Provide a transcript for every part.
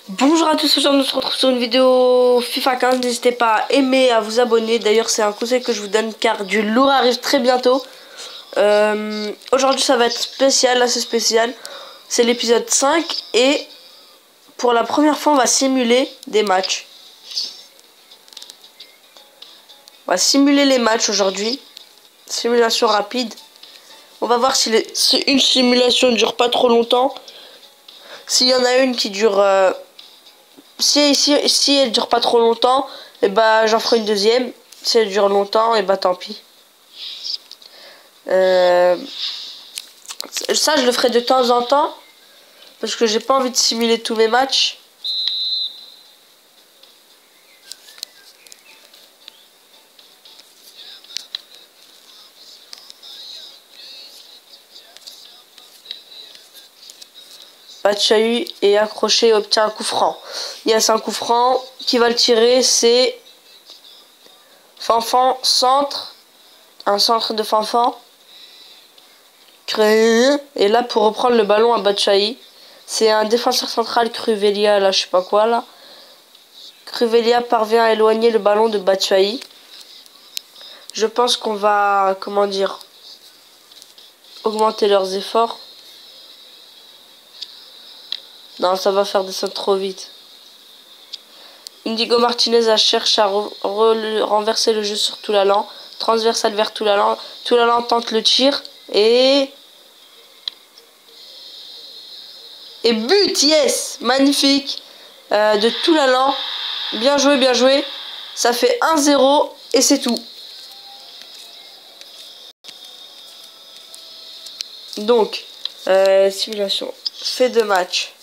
Bonjour à tous, aujourd'hui on se retrouve sur une vidéo FIFA 15. N'hésitez pas à aimer, à vous abonner. D'ailleurs c'est un conseil que je vous donne car du lourd arrive très bientôt. Aujourd'hui ça va être spécial, assez spécial. C'est l'épisode 5 et pour la première fois on va simuler des matchs. On va simuler les matchs aujourd'hui. Simulation rapide. On va voir si une simulation ne dure pas trop longtemps. S'il y en a une qui dure... Si elle dure pas trop longtemps, et bah j'en ferai une deuxième. Si elle dure longtemps, et bah tant pis. Ça je le ferai de temps en temps parce que j'ai pas envie de simuler tous mes matchs. Batshuayi est accroché et obtient un coup franc. Yes, un coup franc. Qui va le tirer? C'est Fanfan, centre. Un centre de Fanfan. Et là, pour reprendre le ballon à Batshuayi, c'est un défenseur central, Kruveliya, là, je sais pas quoi, là. Kruveliya parvient à éloigner le ballon de Batshuayi. Je pense qu'on va, comment dire, augmenter leurs efforts. Non, ça va faire descendre trop vite. Indigo Martinez cherche à renverser le jeu sur Toulalan. Transversal vers Toulalan. Toulalan tente le tir. Et but, yes. Magnifique. De Toulalan. Bien joué, bien joué. Ça fait 1-0 et c'est tout. Donc, simulation. Fait de match.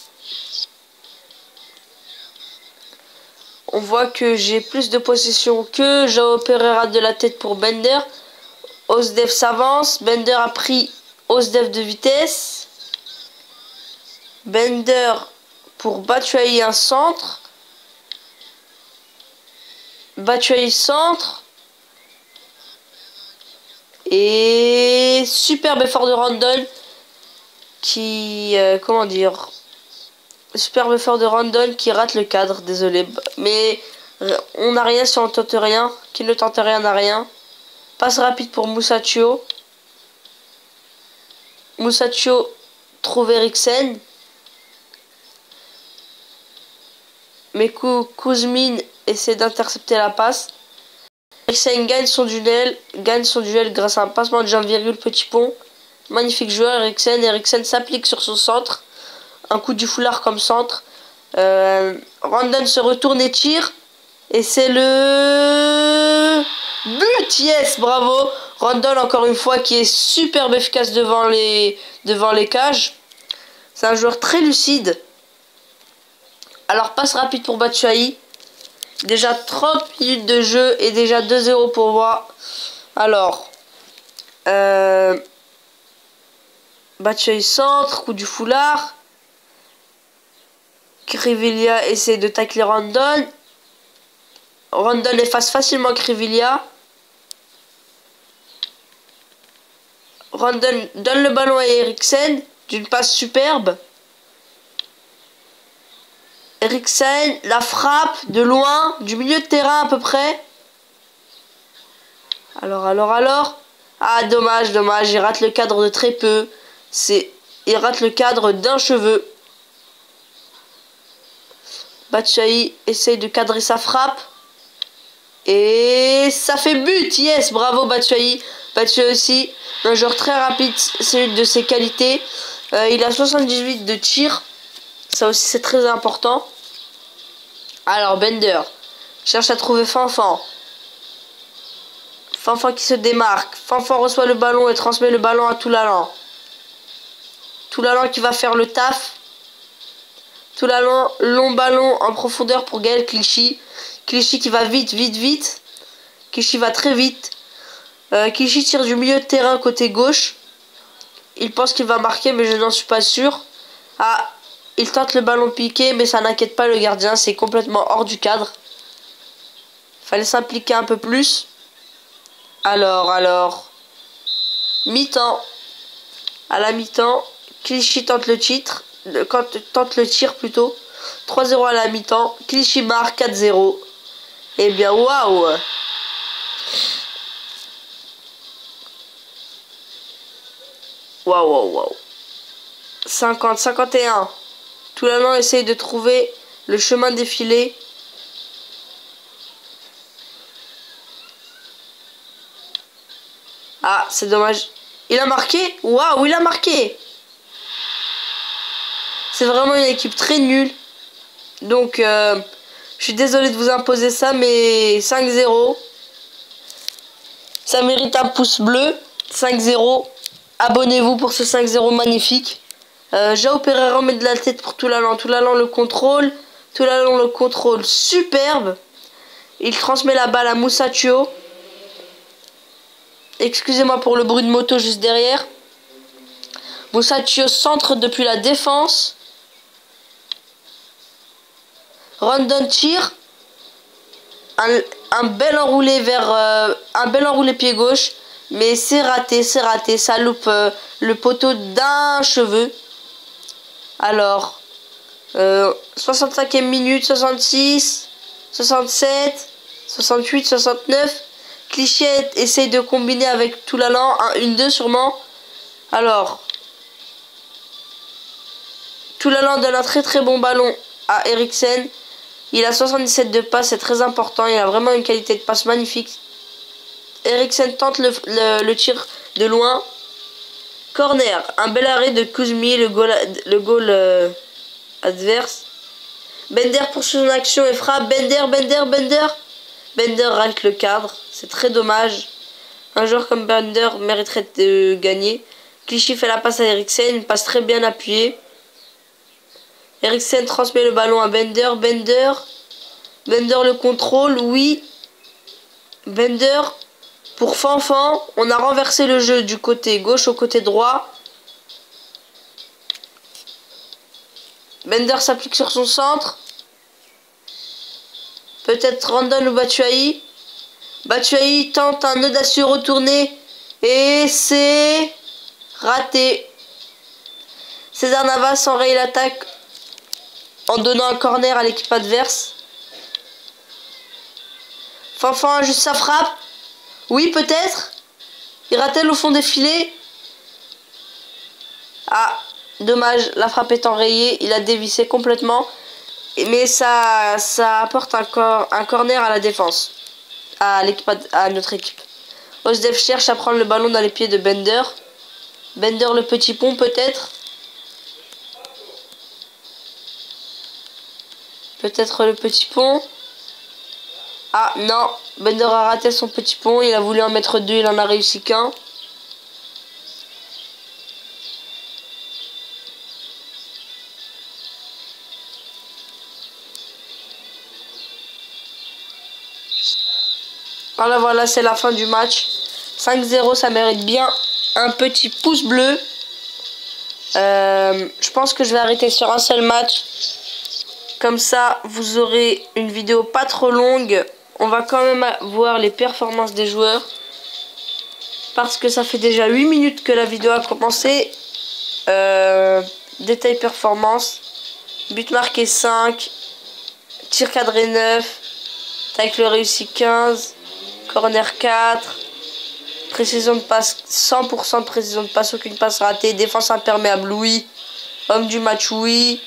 On voit que j'ai plus de possession que João Pereira de la tête pour Bender. Osdev s'avance. Bender a pris Osdev de vitesse. Bender pour Batshuayi un centre. Batshuayi centre. Et superbe effort de Randall qui... comment dire... Superbe effort de Randall qui rate le cadre, désolé. Mais on n'a rien si on tente rien. Qui ne tente rien n'a rien. Passe rapide pour Musacchio. Musacchio trouve Eriksen. Mais Kuzmin essaie d'intercepter la passe. Eriksen gagne son duel grâce à un passement de jambe virgule petit pont. Magnifique joueur Eriksen. Eriksen s'applique sur son centre. Un coup du foulard comme centre. Randall se retourne et tire. Et c'est le but. Yes, bravo. Randall encore une fois qui est superbe efficace devant les cages. C'est un joueur très lucide. Alors passe rapide pour Batshuayi. Déjà 30 minutes de jeu et déjà 2-0 pour moi. Alors Batshuayi centre, coup du foulard. Kriviliya essaie de tacler Randall. Randall efface facilement Kriviliya. Randall donne le ballon à Eriksen d'une passe superbe. Eriksen la frappe de loin, du milieu de terrain à peu près. Alors. Ah, dommage, il rate le cadre de très peu. Il rate le cadre d'un cheveu. Batshuayi essaye de cadrer sa frappe. Et ça fait but, yes, bravo Batshuayi. Batshuayi aussi, un joueur très rapide, c'est une de ses qualités. Il a 78 de tir. Ça aussi c'est très important. Alors Bender cherche à trouver Fanfan. Fanfan qui se démarque. Fanfan reçoit le ballon et transmet le ballon à Toulalan. Toulalan qui va faire le taf. Toulalan, long ballon en profondeur pour Gaël Clichy. Clichy qui va vite. Clichy va très vite. Clichy tire du milieu de terrain côté gauche. Il pense qu'il va marquer mais je n'en suis pas sûr. Ah, il tente le ballon piqué mais ça n'inquiète pas le gardien. C'est complètement hors du cadre. Fallait s'impliquer un peu plus. Alors. Mi-temps. À la mi-temps, Clichy tente le tir plutôt. 3-0 à la mi-temps. Clichy marque 4-0. Eh bien, waouh! Waouh. 50-51. Toulalan essaye de trouver le chemin défilé. Ah, c'est dommage. Il a marqué? Waouh, il a marqué! C'est vraiment une équipe très nulle. Donc, je suis désolé de vous imposer ça, mais 5-0. Ça mérite un pouce bleu. 5-0. Abonnez-vous pour ce 5-0 magnifique. João Pereira met de la tête pour Toulalan. Toulalan le contrôle. Toulalan le contrôle superbe. Il transmet la balle à Musacho. Excusez-moi pour le bruit de moto juste derrière. Musacho centre depuis la défense. Rondon tire. Un bel enroulé un bel enroulé pied gauche. Mais c'est raté. Ça loupe le poteau d'un cheveu. Alors, 65e minute, 66, 67, 68, 69. Clichy essaye de combiner avec Toulalan, 1-1-2 sûrement. Alors, Toulalan donne un très bon ballon à Eriksen. Il a 77 de passe, c'est très important. Il a vraiment une qualité de passe magnifique. Eriksen tente le tir de loin. Corner, un bel arrêt de Kuzmi, le goal adverse. Bender poursuit son action et frappe. Bender rate le cadre. C'est très dommage. Un joueur comme Bender mériterait de gagner. Clichy fait la passe à Eriksen, une passe très bien appuyée. Eriksen transmet le ballon à Bender. Bender le contrôle, oui. Bender pour Fanfan. On a renversé le jeu du côté gauche au côté droit. Bender s'applique sur son centre. Peut-être Rondon ou Batshuayi. Batshuayi tente un audacieux retourné. Et c'est raté. César Navas enraye l'attaque en donnant un corner à l'équipe adverse. Fanfan ajuste sa frappe. Oui, peut-être. Ira-t-elle au fond des filets? Ah, dommage, la frappe est enrayée. Il a dévissé complètement. Mais ça apporte un corner à la défense. À notre équipe. Osdef cherche à prendre le ballon dans les pieds de Bender. Bender le petit pont peut-être. Peut-être le petit pont. Ah non, Bender a raté son petit pont. Il a voulu en mettre deux, il en a réussi qu'un. Voilà, c'est la fin du match. 5-0, ça mérite bien un petit pouce bleu. Je pense que je vais arrêter sur un seul match. Comme ça, vous aurez une vidéo pas trop longue. On va quand même voir les performances des joueurs. Parce que ça fait déjà 8 minutes que la vidéo a commencé. Détail performance. But marqué 5. Tir cadré 9. Tacle réussi 15. Corner 4. Précision de passe, 100% de précision de passe, aucune passe ratée. Défense imperméable, oui. Homme du match, oui.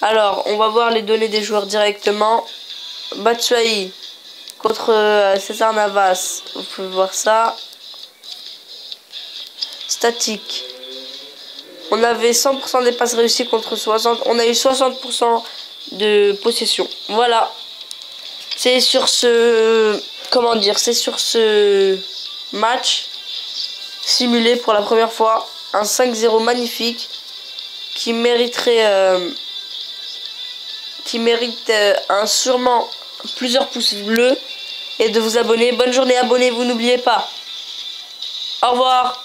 Alors, on va voir les données des joueurs directement. Batshuayi contre César Navas. Vous pouvez voir ça. Statique. On avait 100% des passes réussies contre 60. On a eu 60% de possession. Voilà. C'est sur ce... Comment dire? C'est sur ce match simulé pour la première fois. Un 5-0 magnifique qui mériterait... sûrement plusieurs pouces bleus et de vous abonner. Bonne journée, abonnez-vous, n'oubliez pas. Au revoir.